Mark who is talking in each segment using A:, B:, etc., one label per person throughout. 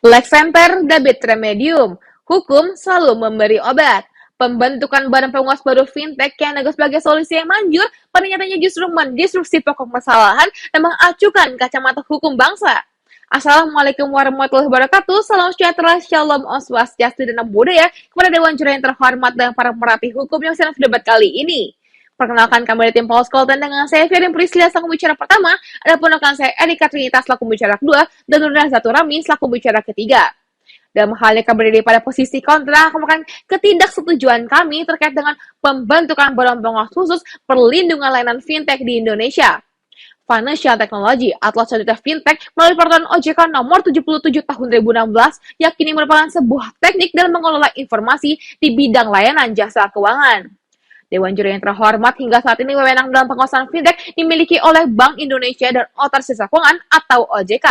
A: Lex Center Debit Remedium. Hukum selalu memberi obat. Pembentukan badan pengawas baru fintech yang dianggap sebagai solusi yang manjur, pada nyatanya justru mendisrupsi pokok masalahan dan mengacuhkan kacamata hukum bangsa. Assalamualaikum warahmatullahi wabarakatuh. Salam sejahtera, shalom, om swastiastu, dan namo buddhaya kepada Dewan Juri yang terhormat dan para pemerhati hukum yang sedang debat kali ini. Perkenalkan kami dari tim Paulus Colton dengan saya Firin Priscilla selaku pembicara pertama, ada ponakan saya Erika Trinita selaku pembicara kedua, dan Nurna Zaturami selaku pembicara ketiga. Dalam halnya kami berdiri pada posisi kontra, merupakan ketidaksetujuan kami terkait dengan pembentukan badan pengawas khusus perlindungan layanan fintech di Indonesia. Financial Technology atau Certifikat Fintech melalui peraturan OJK nomor 77 tahun 2016 yang kini merupakan sebuah teknik dalam mengelola informasi di bidang layanan jasa keuangan. Dewan Juri yang terhormat hingga saat ini wewenang dalam pengawasan fintech dimiliki oleh Bank Indonesia dan Otoritas Jasa Keuangan atau OJK,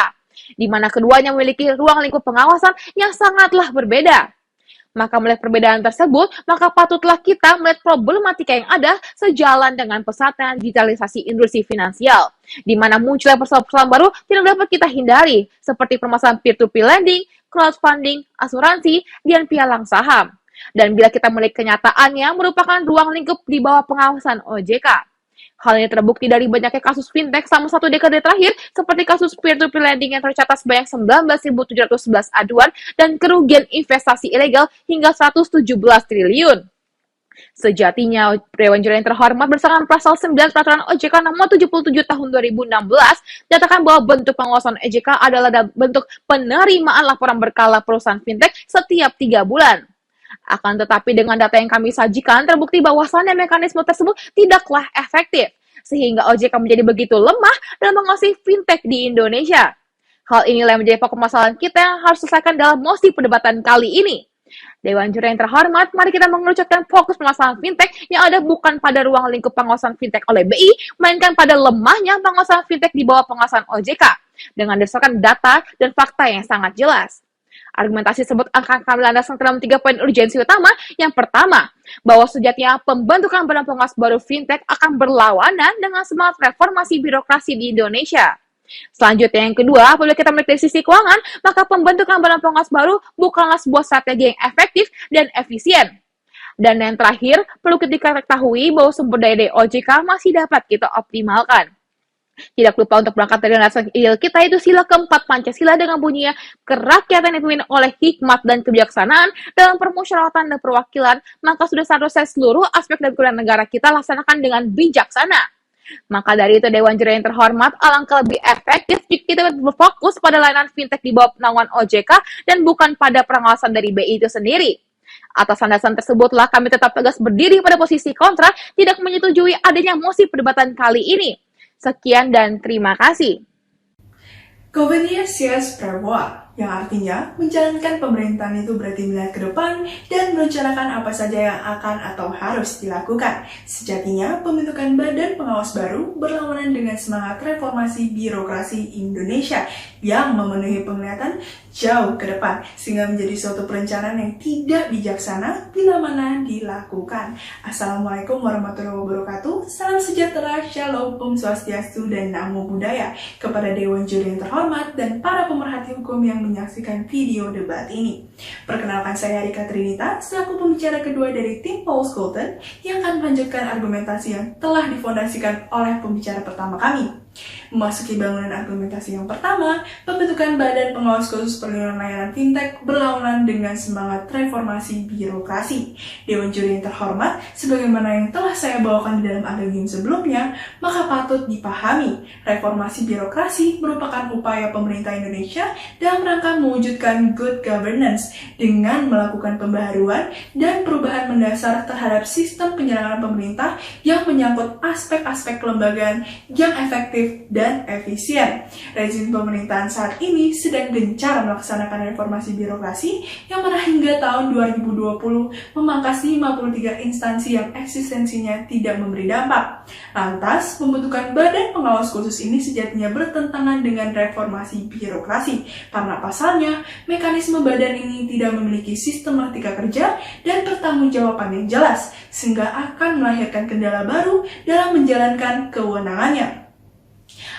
A: di mana keduanya memiliki ruang lingkup pengawasan yang sangatlah berbeda. Maka melihat perbedaan tersebut, maka patutlah kita melihat problematika yang ada sejalan dengan pesatnya digitalisasi industri finansial, di mana munculnya persoalan-persoalan baru tidak dapat kita hindari, seperti permasalahan peer-to-peer lending, crowdfunding, asuransi, dan pialang saham. Dan bila kita melihat kenyataannya merupakan ruang lingkup di bawah pengawasan OJK. Hal ini terbukti dari banyaknya kasus fintech selama satu dekade terakhir, seperti kasus peer-to-peer lending yang tercatat sebanyak 19.711 aduan dan kerugian investasi ilegal hingga 117 triliun. Sejatinya, Dewan Juri yang terhormat bersama pasal 9 peraturan OJK nomor 77 tahun 2016 nyatakan bahwa bentuk pengawasan OJK adalah bentuk penerimaan laporan berkala perusahaan fintech setiap 3 bulan. Akan tetapi dengan data yang kami sajikan, terbukti bahwasannya mekanisme tersebut tidaklah efektif, sehingga OJK menjadi begitu lemah dalam mengawasi fintech di Indonesia. Hal inilah yang menjadi pokok masalah kita yang harus selesaikan dalam mosi perdebatan kali ini. Dewan Juri yang terhormat, mari kita mengerucutkan fokus permasalahan fintech yang ada bukan pada ruang lingkup pengawasan fintech oleh BI, melainkan pada lemahnya pengawasan fintech di bawah pengawasan OJK, dengan berdasarkan data dan fakta yang sangat jelas. Argumentasi tersebut akan kami landaskan dalam 3 poin urgensi utama. Yang pertama, bahwa sejatinya pembentukan badan pengawas baru fintech akan berlawanan dengan semangat reformasi birokrasi di Indonesia. Selanjutnya yang kedua, apabila kita melihat dari sisi keuangan, maka pembentukan badan pengawas baru bukanlah sebuah strategi yang efektif dan efisien. Dan yang terakhir, perlu kita ketahui bahwa sumber daya dari OJK masih dapat kita optimalkan. Tidak lupa untuk berangkat dari dasar ideal kita, itu sila keempat Pancasila dengan bunyinya kerakyatan yang dipimpin oleh hikmat dan kebijaksanaan dalam permusyawaratan dan perwakilan, maka sudah seharusnya seluruh aspek dan kehidupan negara kita laksanakan dengan bijaksana. Maka dari itu Dewan Juri yang terhormat, alangkah lebih efektif jika kita berfokus pada layanan fintech di bawah naungan OJK dan bukan pada pengawasan dari BI itu sendiri. Atas landasan tersebutlah kami tetap tegas berdiri pada posisi kontra, tidak menyetujui adanya mosi perdebatan kali ini. Sekian dan terima kasih.
B: Convenience Prabowo, yang artinya menjalankan pemerintahan itu berarti melihat ke depan dan merencanakan apa saja yang akan atau harus dilakukan. Sejatinya, pembentukan badan pengawas baru berlawanan dengan semangat reformasi birokrasi Indonesia yang memenuhi penglihatan jauh ke depan, sehingga menjadi suatu perencanaan yang tidak bijaksana bila mana dilakukan. Assalamualaikum warahmatullahi wabarakatuh. Salam sejahtera, shalom, om swastiastu, dan namo buddhaya kepada Dewan Juri yang terhormat dan para pemerhati hukum yang menyaksikan video debat ini. Perkenalkan, saya Erika Trinita selaku pembicara kedua dari tim Paulus Colton yang akan melanjutkan argumentasi yang telah difondasikan oleh pembicara pertama kami. Memasuki bangunan argumentasi yang pertama, pembentukan badan pengawas khusus perlindungan layanan fintech berlawanan dengan semangat reformasi birokrasi. Dewan Juri yang terhormat, sebagaimana yang telah saya bawakan di dalam adegium sebelumnya, maka patut dipahami, reformasi birokrasi merupakan upaya pemerintah Indonesia dalam rangka mewujudkan good governance dengan melakukan pembaharuan dan perubahan mendasar terhadap sistem penyelenggaraan pemerintah yang menyangkut aspek-aspek kelembagaan yang efektif dan efisien. Rezim pemerintahan saat ini sedang gencar melaksanakan reformasi birokrasi yang mana hingga tahun 2020 memangkas 53 instansi yang eksistensinya tidak memberi dampak. Lantas, pembentukan badan pengawas khusus ini sejatinya bertentangan dengan reformasi birokrasi karena pasalnya, mekanisme badan ini tidak memiliki sistematika kerja dan pertanggungjawaban yang jelas, sehingga akan melahirkan kendala baru dalam menjalankan kewenangannya.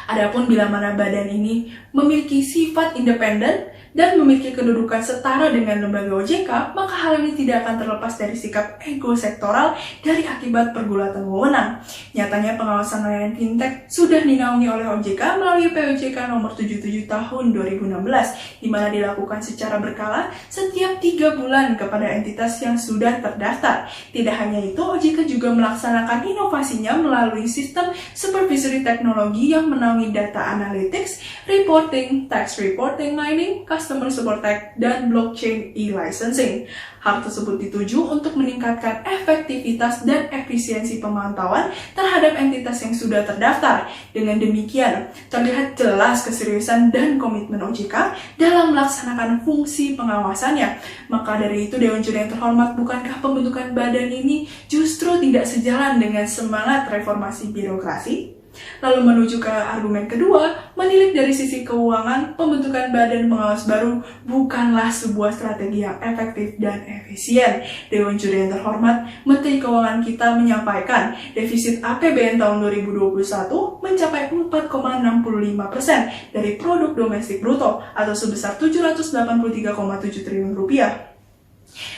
B: Adapun bila mana badan ini memiliki sifat independen dan memiliki kedudukan setara dengan lembaga OJK, maka hal ini tidak akan terlepas dari sikap ego sektoral dari akibat pergulatan wewenang. Nyatanya pengawasan layanan fintech sudah dinaungi oleh OJK melalui POJK nomor 77 tahun 2016, di mana dilakukan secara berkala setiap 3 bulan kepada entitas yang sudah terdaftar. Tidak hanya itu, OJK juga melaksanakan inovasinya melalui sistem supervisory teknologi yang menaungi data analytics, reporting, tax reporting, mining, customer support tech, dan blockchain e-licensing. Hal tersebut dituju untuk meningkatkan efektivitas dan efisiensi pemantauan terhadap entitas yang sudah terdaftar. Dengan demikian, terlihat jelas keseriusan dan komitmen OJK dalam melaksanakan fungsi pengawasannya. Maka dari itu, Dewan Juri yang terhormat, bukankah pembentukan badan ini justru tidak sejalan dengan semangat reformasi birokrasi? Lalu menuju ke argumen kedua, menilik dari sisi keuangan, pembentukan badan pengawas baru bukanlah sebuah strategi yang efektif dan efisien. Dewan Juri yang terhormat, Menteri Keuangan kita menyampaikan defisit APBN tahun 2021 mencapai 4,65% dari produk domestik bruto atau sebesar 783,7 triliun rupiah.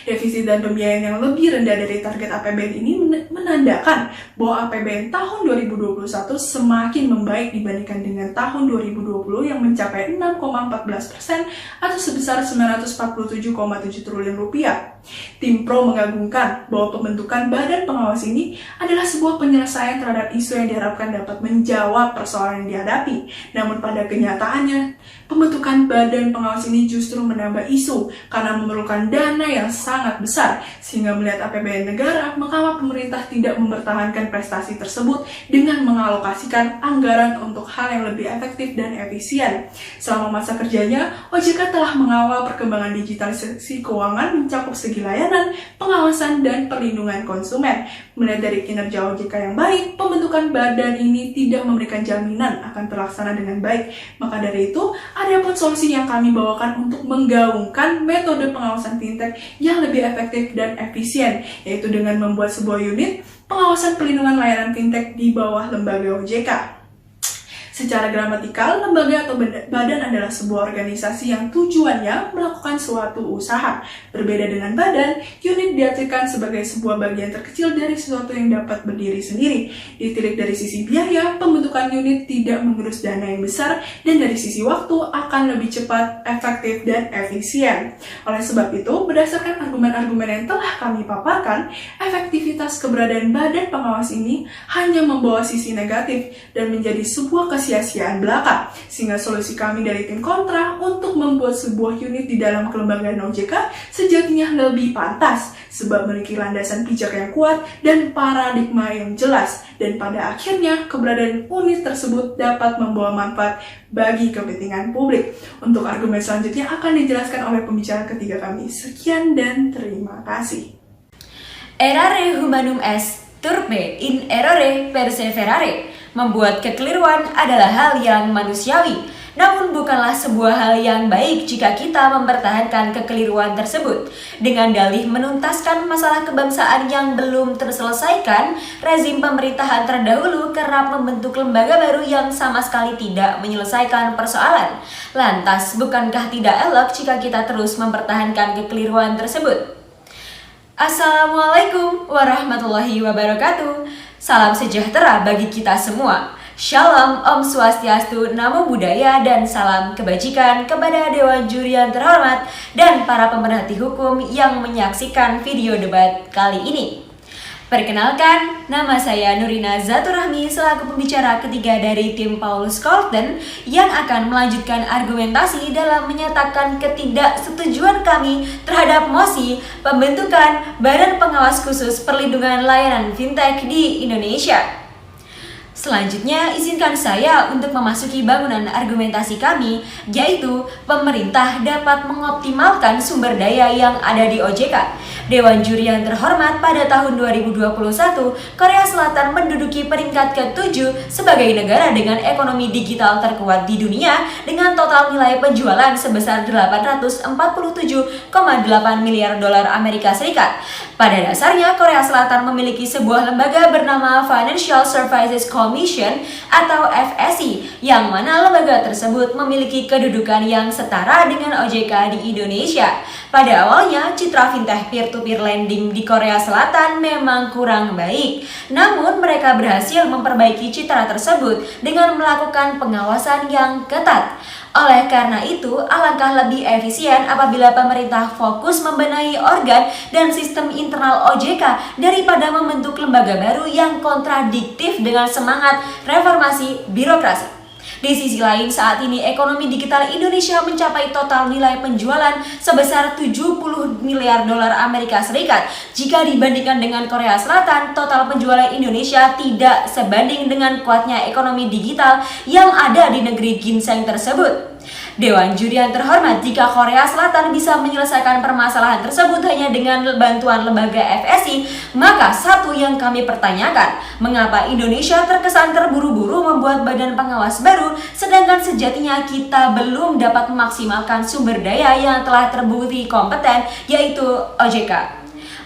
B: Defisit dan pembiayaan yang lebih rendah dari target APBN ini menandakan bahwa APBN tahun 2021 semakin membaik dibandingkan dengan tahun 2020 yang mencapai 6,14% atau sebesar 947,7 triliun rupiah. Tim Pro mengagungkan bahwa pembentukan badan pengawas ini adalah sebuah penyelesaian terhadap isu yang diharapkan dapat menjawab persoalan yang dihadapi. Namun pada kenyataannya, pembentukan badan pengawas ini justru menambah isu karena memerlukan dana yang sangat besar, sehingga melihat APBN negara, maka pemerintah tidak mempertahankan prestasi tersebut dengan mengalokasikan anggaran untuk hal yang lebih efektif dan efisien. Selama masa kerjanya, OJK telah mengawal perkembangan digitalisasi keuangan mencakup segi layanan, pengawasan, dan perlindungan konsumen. Melihat dari kinerja OJK yang baik, pembentukan badan ini tidak memberikan jaminan akan terlaksana dengan baik. Maka dari itu, ada pun solusi yang kami bawakan untuk menggaungkan metode pengawasan fintech yang lebih efektif dan efisien, yaitu dengan membuat sebuah unit pengawasan perlindungan layanan fintech di bawah lembaga OJK. Secara gramatikal, lembaga atau badan adalah sebuah organisasi yang tujuannya melakukan suatu usaha. Berbeda dengan badan, unit diartikan sebagai sebuah bagian terkecil dari sesuatu yang dapat berdiri sendiri. Ditilik dari sisi biaya, pembentukan unit tidak mengurus dana yang besar, dan dari sisi waktu akan lebih cepat, efektif, dan efisien. Oleh sebab itu, berdasarkan argumen-argumen yang telah kami paparkan, efektivitas keberadaan badan pengawas ini hanya membawa sisi negatif dan menjadi sebuah kesia-siaan belaka, sehingga solusi kami dari tim kontra untuk membuat sebuah unit di dalam kelembagaan OJK sejatinya lebih pantas, sebab memiliki landasan pijak yang kuat dan paradigma yang jelas, dan pada akhirnya keberadaan unit tersebut dapat membawa manfaat bagi kepentingan publik. Untuk argumen selanjutnya akan dijelaskan oleh pembicara ketiga kami. Sekian dan terima kasih.
C: Errare humanum est, turpe in errore perseverare. Membuat kekeliruan adalah hal yang manusiawi, namun bukanlah sebuah hal yang baik jika kita mempertahankan kekeliruan tersebut. Dengan dalih menuntaskan masalah kebangsaan yang belum terselesaikan, rezim pemerintahan terdahulu kerap membentuk lembaga baru yang sama sekali tidak menyelesaikan persoalan. Lantas, bukankah tidak elok jika kita terus mempertahankan kekeliruan tersebut? Assalamualaikum warahmatullahi wabarakatuh. Salam sejahtera bagi kita semua. Shalom, Om Swastiastu, Namo Buddhaya, dan salam kebajikan kepada Dewan Juri yang terhormat dan para pemerhati hukum yang menyaksikan video debat kali ini. Perkenalkan, nama saya Nurina Zaturahmi selaku pembicara ketiga dari tim Paulus Colton yang akan melanjutkan argumentasi dalam menyatakan ketidaksetujuan kami terhadap mosi pembentukan Badan Pengawas Khusus Perlindungan Layanan Fintech di Indonesia. Selanjutnya, izinkan saya untuk memasuki bangunan argumentasi kami, yaitu pemerintah dapat mengoptimalkan sumber daya yang ada di OJK. Dewan Juri yang terhormat, pada tahun 2021, Korea Selatan menduduki peringkat ke-7 sebagai negara dengan ekonomi digital terkuat di dunia dengan total nilai penjualan sebesar 847,8 miliar dolar Amerika Serikat. Pada dasarnya, Korea Selatan memiliki sebuah lembaga bernama Financial Services Commission atau FSC yang mana lembaga tersebut memiliki kedudukan yang setara dengan OJK di Indonesia. Pada awalnya, citra fintech peer-to-peer lending di Korea Selatan memang kurang baik. Namun, mereka berhasil memperbaiki citra tersebut dengan melakukan pengawasan yang ketat. Oleh karena itu, alangkah lebih efisien apabila pemerintah fokus membenahi organ dan sistem internal OJK daripada membentuk lembaga baru yang kontradiktif dengan semangat reformasi birokrasi. Di sisi lain, saat ini ekonomi digital Indonesia mencapai total nilai penjualan sebesar 70 miliar dolar Amerika Serikat. Jika dibandingkan dengan Korea Selatan, total penjualan Indonesia tidak sebanding dengan kuatnya ekonomi digital yang ada di negeri ginseng tersebut. Dewan Juri yang terhormat, jika Korea Selatan bisa menyelesaikan permasalahan tersebut hanya dengan bantuan lembaga FSI, maka satu yang kami pertanyakan, mengapa Indonesia terkesan terburu-buru membuat badan pengawas baru, sedangkan sejatinya kita belum dapat memaksimalkan sumber daya yang telah terbukti kompeten, yaitu OJK.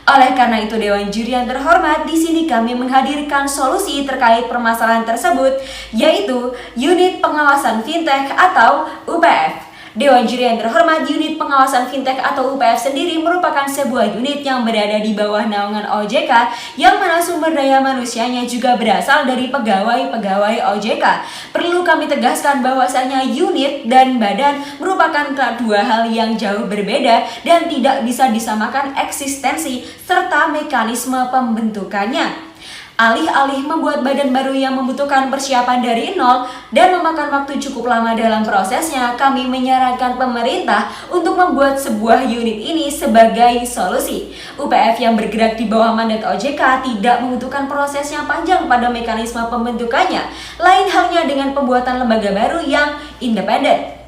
C: Oleh karena itu, Dewan Juri yang terhormat, di sini kami menghadirkan solusi terkait permasalahan tersebut, yaitu Unit Pengawasan Fintech atau UPF. Dewan Juri yang terhormat, Unit Pengawasan Fintech atau UPF sendiri merupakan sebuah unit yang berada di bawah naungan OJK, yang mana sumber daya manusianya juga berasal dari pegawai-pegawai OJK. Perlu kami tegaskan bahwasanya unit dan badan merupakan dua hal yang jauh berbeda dan tidak bisa disamakan eksistensi serta mekanisme pembentukannya. Alih-alih membuat badan baru yang membutuhkan persiapan dari nol dan memakan waktu cukup lama dalam prosesnya, kami menyarankan pemerintah untuk membuat sebuah unit ini sebagai solusi. UPF yang bergerak di bawah mandat OJK tidak membutuhkan proses yang panjang pada mekanisme pembentukannya, lain halnya dengan pembuatan lembaga baru yang independen.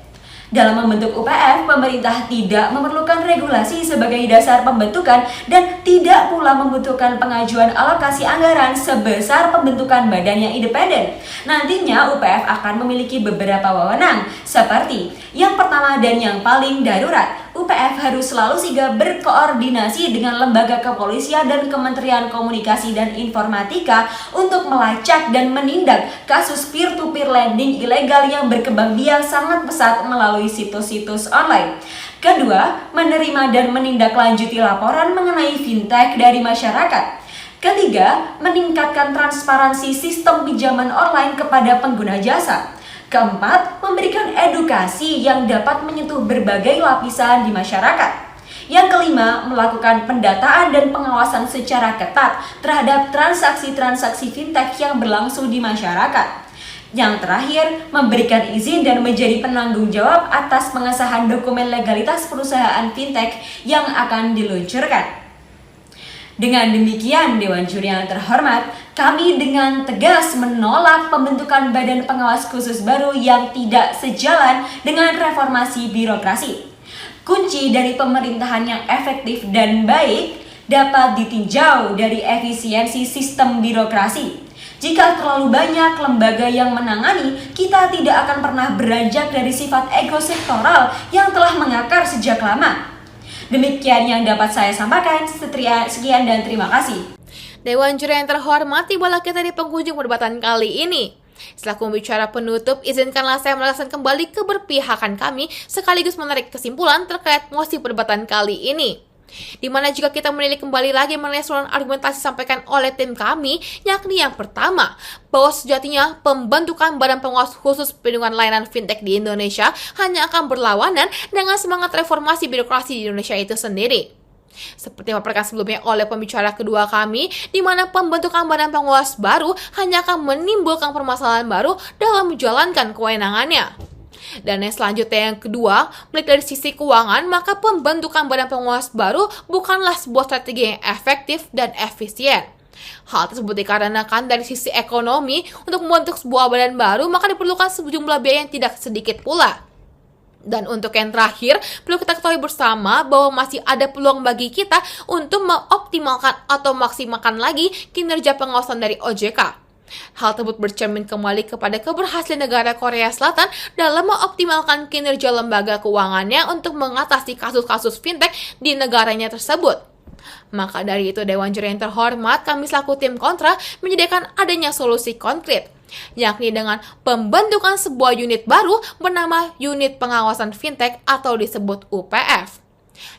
C: Dalam membentuk UPF, pemerintah tidak memerlukan regulasi sebagai dasar pembentukan dan tidak pula membutuhkan pengajuan alokasi anggaran sebesar pembentukan badan yang independen. Nantinya UPF akan memiliki beberapa wewenang, seperti yang pertama dan yang paling darurat, UPF harus selalu sigap berkoordinasi dengan lembaga kepolisian dan Kementerian Komunikasi dan Informatika untuk melacak dan menindak kasus peer-to-peer lending ilegal yang berkembang biak sangat pesat melalui situs-situs online. Kedua, menerima dan menindaklanjuti laporan mengenai fintech dari masyarakat. Ketiga, meningkatkan transparansi sistem pinjaman online kepada pengguna jasa. Keempat, memberikan edukasi yang dapat menyentuh berbagai lapisan di masyarakat. Yang kelima, melakukan pendataan dan pengawasan secara ketat terhadap transaksi-transaksi fintech yang berlangsung di masyarakat. Yang terakhir, memberikan izin dan menjadi penanggung jawab atas pengesahan dokumen legalitas perusahaan fintech yang akan diluncurkan. Dengan demikian, Dewan Juri yang terhormat, kami dengan tegas menolak pembentukan badan pengawas khusus baru yang tidak sejalan dengan reformasi birokrasi. Kunci dari pemerintahan yang efektif dan baik dapat ditinjau dari efisiensi sistem birokrasi. Jika terlalu banyak lembaga yang menangani, kita tidak akan pernah beranjak dari sifat ego sektoral yang telah mengakar sejak lama. Demikian yang dapat saya sampaikan. Sekian dan terima kasih.
A: Dewan Juri yang terhormat, tibalah kita di penghujung perdebatan kali ini. Selaku pembicara penutup, izinkanlah saya menegaskan kembali keberpihakan kami sekaligus menarik kesimpulan terkait mosi perdebatan kali ini. Di mana jika kita menilik kembali lagi mengenai seluruh argumentasi disampaikan oleh tim kami, yakni yang pertama, bahwa sejatinya pembentukan Badan Pengawas Khusus Perlindungan Layanan Fintech di Indonesia hanya akan berlawanan dengan semangat reformasi birokrasi di Indonesia itu sendiri. Seperti yang dipaparkan sebelumnya oleh pembicara kedua kami, di mana pembentukan badan pengawas baru hanya akan menimbulkan permasalahan baru dalam menjalankan kewenangannya. Dan yang selanjutnya yang kedua, melihat dari sisi keuangan, maka pembentukan badan pengawas baru bukanlah sebuah strategi yang efektif dan efisien. Hal tersebut dikarenakan dari sisi ekonomi, untuk membentuk sebuah badan baru, maka diperlukan sejumlah biaya yang tidak sedikit pula. Dan untuk yang terakhir, perlu kita ketahui bersama bahwa masih ada peluang bagi kita untuk mengoptimalkan atau maksimalkan lagi kinerja pengawasan dari OJK. Hal tersebut bercermin kembali kepada keberhasilan negara Korea Selatan dalam mengoptimalkan kinerja lembaga keuangannya untuk mengatasi kasus-kasus fintech di negaranya tersebut. Maka dari itu, Dewan Juri yang terhormat, kami selaku tim kontra menyediakan adanya solusi konkret. yakni dengan pembentukan sebuah unit baru bernama Unit Pengawasan Fintech atau disebut UPF.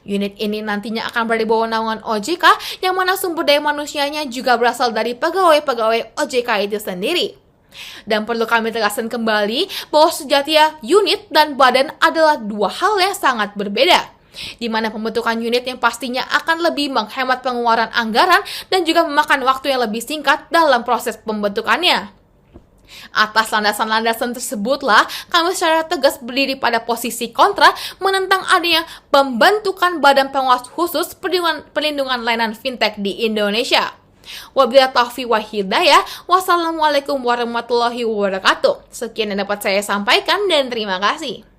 A: Unit ini nantinya akan berada di bawah naungan OJK, yang mana sumber daya manusianya juga berasal dari pegawai-pegawai OJK itu sendiri. Dan perlu kami tegaskan kembali bahwa sejatinya unit dan badan adalah dua hal yang sangat berbeda, di mana pembentukan unit yang pastinya akan lebih menghemat pengeluaran anggaran dan juga memakan waktu yang lebih singkat dalam proses pembentukannya. Atas landasan-landasan tersebutlah kami secara tegas berdiri pada posisi kontra menentang adanya pembentukan badan pengawas khusus perlindungan layanan fintech di Indonesia. Wabillahi taufiq wal hidayah. Wassalamualaikum warahmatullahi wabarakatuh. Sekian yang dapat saya sampaikan dan terima kasih.